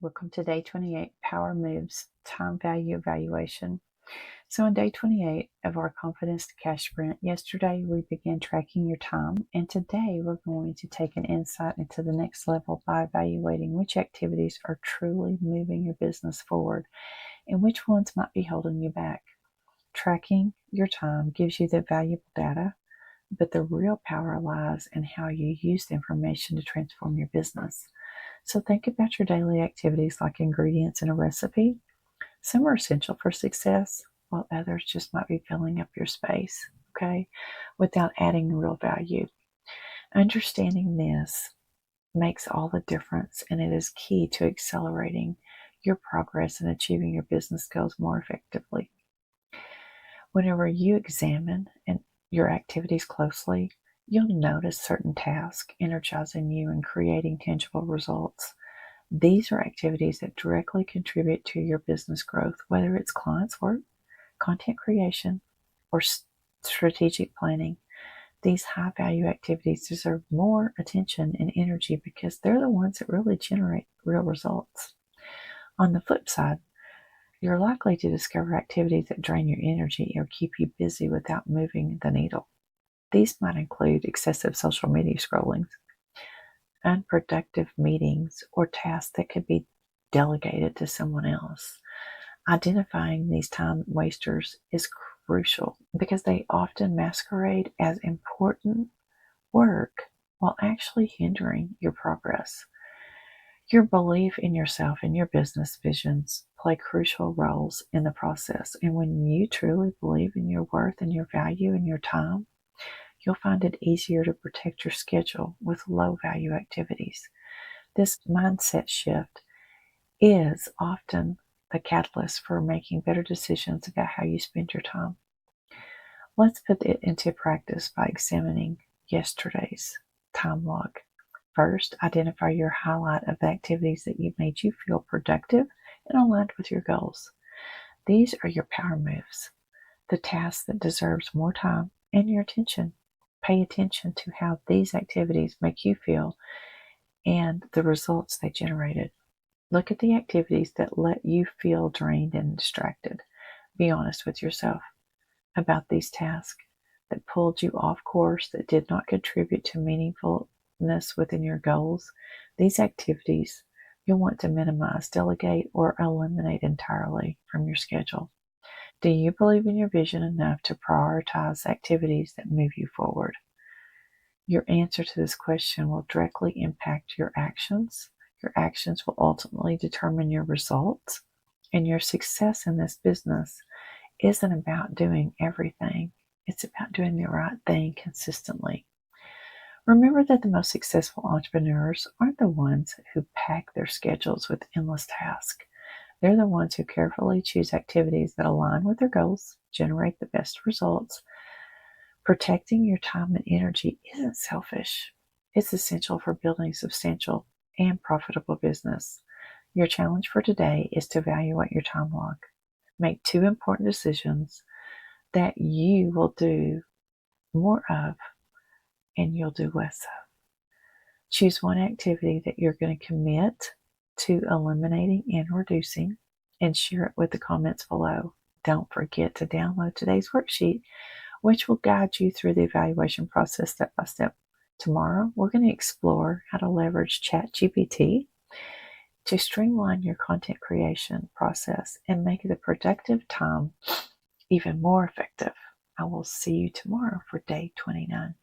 Welcome to day 28, Power Moves, Time Value Evaluation. So on day 28 of our Confidence to Cash Sprint, yesterday we began tracking your time, and today we're going to take an insight into the next level by evaluating which activities are truly moving your business forward and which ones might be holding you back. Tracking your time gives you the valuable data, but the real power lies in how you use the information to transform your business. So think about your daily activities like ingredients in a recipe. Some are essential for success, while others just might be filling up your space, okay, without adding real value. Understanding this makes all the difference, and it is key to accelerating your progress and achieving your business goals more effectively. Whenever you examine your activities closely, you'll notice certain tasks energizing you and creating tangible results. These are activities that directly contribute to your business growth, whether it's clients' work, content creation, or strategic planning. These high value activities deserve more attention and energy because they're the ones that really generate real results. On the flip side, you're likely to discover activities that drain your energy or keep you busy without moving the needle. These might include excessive social media scrolling, unproductive meetings, or tasks that could be delegated to someone else. Identifying these time wasters is crucial because they often masquerade as important work while actually hindering your progress. Your belief in yourself and your business visions play crucial roles in the process. And when you truly believe in your worth and your value and your time, you'll find it easier to protect your schedule with low value activities. This mindset shift is often the catalyst for making better decisions about how you spend your time. Let's put it into practice by examining yesterday's time log. First, identify your highlight of the activities that made you feel productive and aligned with your goals. These are your power moves, the tasks that deserves more time and your attention. Pay attention to how these activities make you feel and the results they generated. Look at the activities that let you feel drained and distracted. Be honest with yourself about these tasks that pulled you off course, that did not contribute to meaningfulness within your goals. These activities you'll want to minimize, delegate, or eliminate entirely from your schedule. Do you believe in your vision enough to prioritize activities that move you forward? Your answer to this question will directly impact your actions. Your actions will ultimately determine your results, and your success in this business isn't about doing everything. It's about doing the right thing consistently. Remember that the most successful entrepreneurs aren't the ones who pack their schedules with endless tasks. They're the ones who carefully choose activities that align with their goals, generate the best results. Protecting your time and energy isn't selfish. It's essential for building substantial and profitable business. Your challenge for today is to evaluate your time log. Make 2 important decisions that you will do more of and you'll do less of. Choose one activity that you're going to commit to eliminating and reducing and share it with the comments below. Don't forget to download today's worksheet, which will guide you through the evaluation process step by step. Tomorrow, we're going to explore how to leverage ChatGPT to streamline your content creation process and make the productive time even more effective. I will see you tomorrow for day 29.